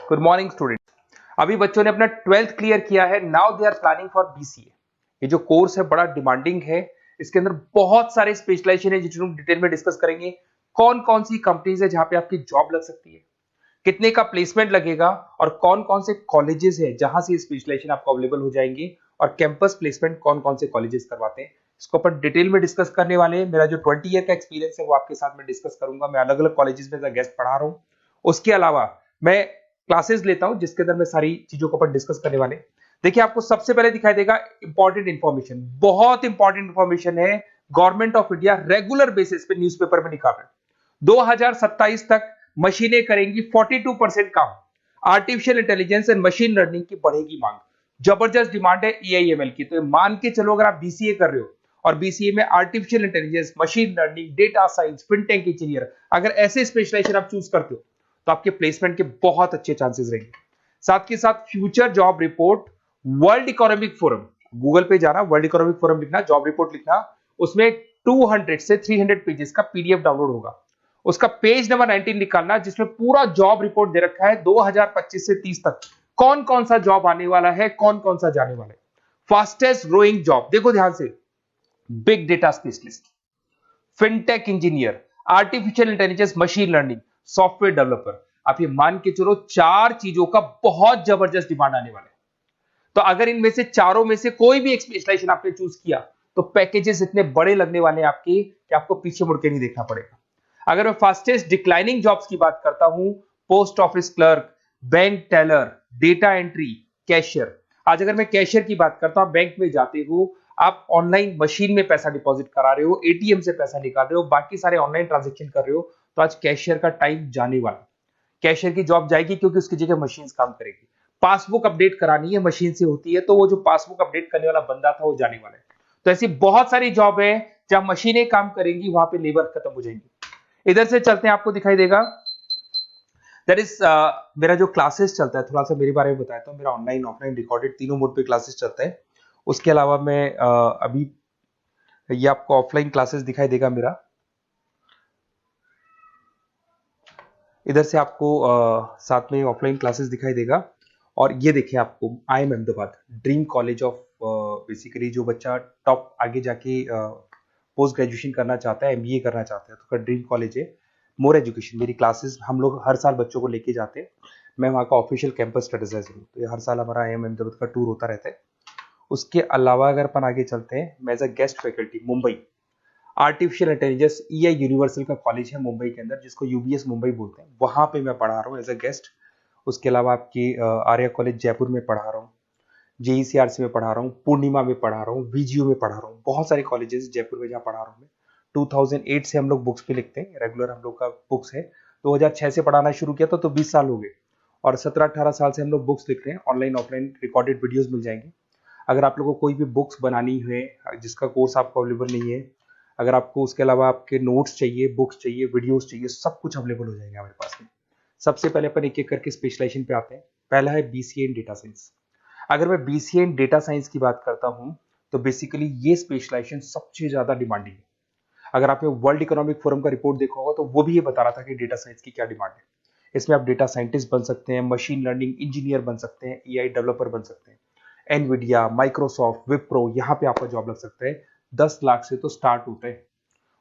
Good morning student. अभी बच्चों ने अपना 12th क्लियर किया है, now they are planning for BCA. ये जो कोर्स है बड़ा डिमांडिंग है, इसके अंदर बहुत सारे स्पेशलाइजेशन है जिनको डिटेल में डिस्कस करेंगे। कौन कौन सी कंपनीज है जहां पे आपकी जॉब लग सकती है, कितने का प्लेसमेंट लगेगा और कौन कौन से कॉलेजेस है जहां से स्पेशलाइजेशन आपको अवेलेबल हो जाएंगे और कैंपस प्लेसमेंट कौन कौन से कॉलेजेस करवाते हैं, इसको अपन डिटेल में डिस्कस करने वाले हैं। मेरा जो 20 ईयर का एक्सपीरियंस है वो आपके साथ में डिस्कस करूंगा। मैं अलग अलग कॉलेजेस में गेस्ट पढ़ा रहा हूँ, उसके अलावा मैं क्लासेस लेता हूं जिसके अंदर मैं सारी चीजों को अपन डिस्कस करने वाले। देखिए, आपको सबसे पहले दिखाई देगा इंपॉर्टेंट इंफॉर्मेशन, बहुत इंपॉर्टेंट इंफॉर्मेशन है। Government of India regular basis पे न्यूज़पेपर में निकाल रहा है 2027 तक मशीनें करेंगी 42% काम। Artificial intelligence and machine learning की बढ़ेगी मांग, जबरदस्त डिमांड है एआईएमएल की। तो मान के चलो, अगर आप बीसीए कर रहे हो और बीसीए में artificial intelligence, machine learning, data science, fintech engineer, अगर ऐसे स्पेशलाइजेशन आप चूज करते हो तो आपके प्लेसमेंट के बहुत अच्छे चांसेस रहेंगे। साथ के साथ future job report, world economic forum, Google पे जाना, वर्ल्ड इकोनॉमिक फोरम लिखना, जॉब रिपोर्ट लिखना, उसमें 200 से 300 पेजेस का पीडीएफ डाउनलोड होगा। उसका पेज नंबर 19 निकालना, जिसमें पूरा जॉब रिपोर्ट दे रखा है 2025 से 30 तक कौन कौन सा जॉब आने वाला है, कौन कौन सा जाने वाला है। फास्टेस्ट ग्रोइंग जॉब देखो ध्यान से, big data specialist, fintech engineer, artificial intelligence, machine learning, software developer. आप ये मान के चलो 4 चीजों का बहुत जबरदस्त डिमांड आने वाला है। तो अगर इनमें से चारों में से कोई भी एक स्पेशलाइजेशन आपने चूज किया तो पैकेजेस इतने बड़े लगने वाले हैं आपके कि आपको पीछे मुड़ के नहीं देखना पड़ेगा। अगर मैं फास्टेस्ट डिक्लाइनिंग जॉब्स की बात करता हूं, post office clerk, bank teller, data entry, cashier. आज अगर मैं कैशियर की बात करता हूं, बैंक में जाते हो, आप ऑनलाइन मशीन में पैसा डिपॉजिट करा रहे हो, एटीएम से पैसा निकाल रहे हो, बाकी सारे ऑनलाइन ट्रांजेक्शन कर रहे हो, तो आज कैशियर का टाइम जाने वाला। कैशियर की जॉब जाएगी क्योंकि उसकी जगह मशीन काम करेगी। पासबुक अपडेट करानी है, मशीन से होती है, तो वो जो पासबुक अपडेट करने वाला बंदा था वो जाने वाला है। तो ऐसी बहुत सारी जॉब है जहां मशीनें काम करेंगी, वहां पे लेबर खत्म हो जाएंगी। इधर से चलते हैं, आपको दिखाई देगा दैट इज मेरा जो क्लासेस चलता है, थोड़ा सा मेरे बारे में बताता हूँ। मेरा ऑनलाइन, ऑफलाइन, रिकॉर्डेड तीनों मोड पे क्लासेस चलता है। उसके अलावा मैं अभी ये आपको ऑफलाइन क्लासेस दिखाई देगा मेरा। इधर से आपको साथ में ऑफलाइन क्लासेस दिखाई देगा। और ये देखिए, आपको IIM Ahmedabad, dream college of, basically जो बच्चा टॉप आगे जाके पोस्ट ग्रेजुएशन करना चाहता है, एमबीए करना चाहता है, तो ड्रीम कॉलेज है। मोर एजुकेशन, मेरी क्लासेस हम लोग हर साल बच्चों को लेके जाते हैं। मैं वहाँ का ऑफिशियल कैंपस स्ट्रेटेजाइजर हूँ, तो ये हर साल हमारा IIM अहमदाबाद का टूर होता रहता है। उसके अलावा अगर अपन आगे चलते हैं, मैं as a guest faculty Mumbai artificial intelligence, EI universal का कॉलेज है मुंबई के अंदर, जिसको UBS मुंबई बोलते हैं, वहां पे मैं पढ़ा रहा हूँ एज अ गेस्ट। उसके अलावा आपकी आर्या कॉलेज जयपुर में पढ़ा रहा हूँ, JECRC में पढ़ा रहा हूँ, पूर्णिमा में पढ़ा रहा हूँ, VGU में पढ़ा रहा हूँ। बहुत सारे कॉलेजेस जयपुर में जहाँ पढ़ा रहा हूँ मैं। 2008 से हम लोग बुक्स पे लिखते हैं, रेगुलर हम लोग का बुक्स है। 2006 से पढ़ाना शुरू किया तो 20 साल हो गए, और 17-18 साल से हम लोग बुक्स लिख रहे हैं। ऑनलाइन, ऑफलाइन रिकॉर्डेड वीडियोस मिल जाएंगे। अगर आप लोगों को कोई भी बुक्स बनानी है जिसका कोर्स आपको अवेलेबल नहीं है, अगर आपको उसके अलावा आपके नोट्स चाहिए, बुक्स चाहिए, वीडियोस चाहिए, सब कुछ अवेलेबल हो जाएगा हमारे पास में। सबसे पहले अपन एक एक करके स्पेशलाइजेशन पे आते हैं। पहला है BCA इन डेटा साइंस। अगर मैं BCA इन डेटा साइंस की बात करता हूं तो बेसिकली ये स्पेशलाइजेशन सबसे ज्यादा डिमांडिंग है। अगर आपने वर्ल्ड इकोनॉमिक फोरम का रिपोर्ट देखा होगा तो वो भी ये बता रहा था कि डेटा साइंस की क्या डिमांड है। इसमें आप डेटा साइंटिस्ट बन सकते हैं, मशीन लर्निंग इंजीनियर बन सकते हैं, AI डेवलपर बन सकते हैं। एनवीडिया, माइक्रोसॉफ्ट, विप्रो, यहाँ पे आपका जॉब लग सकता है। 10 लाख से तो स्टार्ट होता है,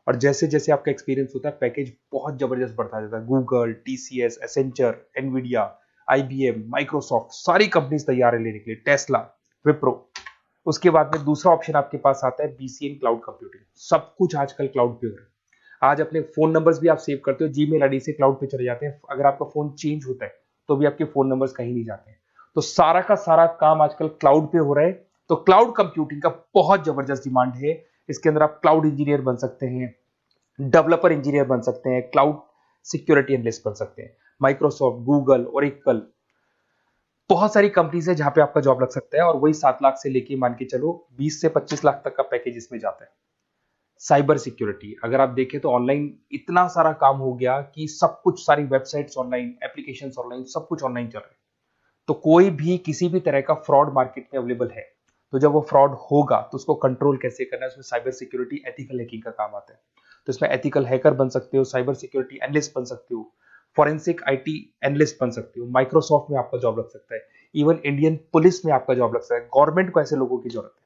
और जैसे जैसे आपका एक्सपीरियंस होता है पैकेज बहुत जबरदस्त बढ़ता जाता है। Google, TCS, Accenture, Nvidia, IBM, Microsoft, सारी कंपनीज तैयार है लेने के लिए, टेस्ला, विप्रो। उसके बाद में दूसरा ऑप्शन आपके पास आता है BCA इन क्लाउड कंप्यूटिंग। सब कुछ आजकल क्लाउड पे हो रहा है। आज अपने फोन नंबर्स भी आप सेव करते हो, जीमेल आईडी से क्लाउड पे चले जाते हैं। अगर आपका फोन चेंज होता है तो भी आपके फोन नंबर्स कहीं नहीं जाते हैं। तो सारा का सारा काम आजकल क्लाउड पे हो रहा है। तो क्लाउड कंप्यूटिंग का बहुत जबरदस्त डिमांड है। इसके अंदर आप क्लाउड इंजीनियर बन सकते हैं, डेवलपर इंजीनियर बन सकते हैं, क्लाउड सिक्योरिटी एनालिस्ट बन सकते हैं। माइक्रोसॉफ्ट, गूगल, ओरेकल, बहुत सारी कंपनीज है जहां पे आपका जॉब लग सकता है। और वही 7 लाख से लेके मान के चलो 20 से 25 लाख तक का पैकेज इसमें जाता है। साइबर सिक्योरिटी, अगर आप देखें तो ऑनलाइन इतना सारा काम हो गया कि सब कुछ, सारी वेबसाइट्स ऑनलाइन, एप्लीकेशंस ऑनलाइन, सब कुछ ऑनलाइन चल रहा है। तो कोई भी किसी भी तरह का फ्रॉड मार्केट में अवेलेबल है, तो जब वो फ्रॉड होगा तो उसको कंट्रोल कैसे करना है, उसमें साइबर सिक्योरिटी, एथिकल हैकिंग का काम आता है। तो इसमें एथिकल हैकर बन सकते हो, साइबर सिक्योरिटी एनालिस्ट बन सकते हो, फॉरेंसिक आईटी एनालिस्ट बन सकते हो, माइक्रोसॉफ्ट में आपका जॉब लग सकता है, इवन इंडियन पुलिस में आपका जॉब लग सकता है। गवर्नमेंट को ऐसे लोगों की जरूरत है।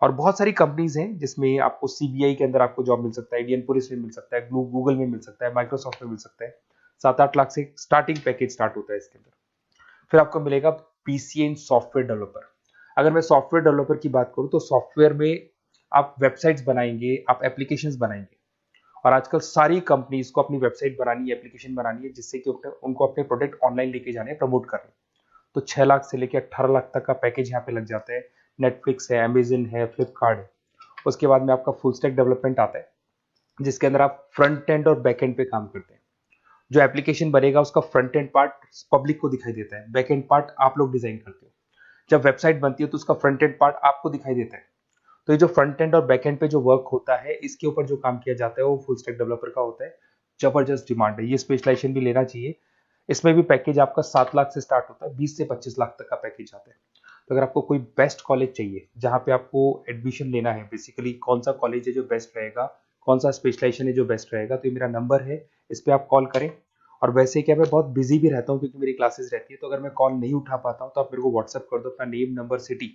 और बहुत सारी कंपनीज हैं जिसमें आपको सीबीआई के अंदर आपको जॉब मिल सकता है, इंडियन पुलिस में मिल सकता है, गूगल में मिल सकता है, माइक्रोसॉफ्ट में मिल सकता है। 7-8 लाख से स्टार्टिंग पैकेज स्टार्ट होता है इसके अंदर। फिर आपको मिलेगा पीसीए इन सॉफ्टवेयर डेवलपर। अगर मैं सॉफ्टवेयर डेवलपर की बात करूं तो सॉफ्टवेयर में आप वेबसाइट्स बनाएंगे, आप एप्लीकेशंस बनाएंगे। और आजकल सारी कंपनीज को अपनी वेबसाइट बनानी है, एप्लीकेशन बनानी है, जिससे कि उनको अपने प्रोडक्ट ऑनलाइन लेके जाने हैं, प्रमोट करने। तो 6 लाख से लेकर 18 लाख तक का पैकेज यहाँ पे लग जाता है। नेटफ्लिक्स है, अमेजन है, फ्लिपकार्ट है। उसके बाद में आपका फुल स्टैक डेवलपमेंट आता है, जिसके अंदर आप फ्रंट एंड और बैक एंड पे काम करते हैं। जो एप्लीकेशन बनेगा उसका फ्रंट एंड पार्ट पब्लिक को दिखाई देता है, बैक एंड पार्ट आप लोग डिजाइन करते हो। जब वेबसाइट बनती है तो उसका फ्रंट एंड पार्ट आपको दिखाई देता है। तो ये जो फ्रंट एंड और बैक एंड पे जो वर्क होता है, इसके ऊपर जो काम किया जाता है वो फुल स्टैक डेवलपर का होता है। जबरदस्त डिमांड है, ये स्पेशलाइजेशन भी लेना चाहिए। इसमें भी पैकेज आपका 7 लाख से स्टार्ट होता है, 20 से 25 लाख तक का पैकेज आता है। तो अगर आपको कोई बेस्ट कॉलेज चाहिए जहाँ पे आपको एडमिशन लेना है, बेसिकली कौन सा कॉलेज है जो बेस्ट रहेगा, कौन सा स्पेशलाइजेशन है जो बेस्ट रहेगा, तो ये मेरा नंबर है, इस पर आप कॉल करें। और वैसे क्या, मैं बहुत बिजी भी रहता हूँ क्योंकि मेरी क्लासेस रहती है, तो अगर मैं कॉल नहीं उठा पाता हूँ तो आप मेरे को व्हाट्सअप कर दो अपना name, number, city,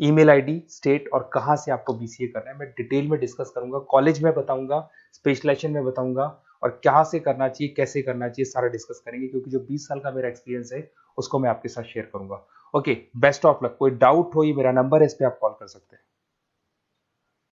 email ID, state और कहाँ से आपको बीसीए करना है। मैं डिटेल में डिस्कस करूंगा, कॉलेज में बताऊंगा, स्पेशलाइजेशन में बताऊंगा, और कहाँ से करना चाहिए, कैसे करना चाहिए, सारा डिस्कस करेंगे, क्योंकि जो 20 साल का मेरा एक्सपीरियंस है उसको मैं आपके साथ शेयर करूंगा। Okay, best of luck. कोई डाउट हो, ये मेरा नंबर है, इस पर आप कॉल कर सकते हैं।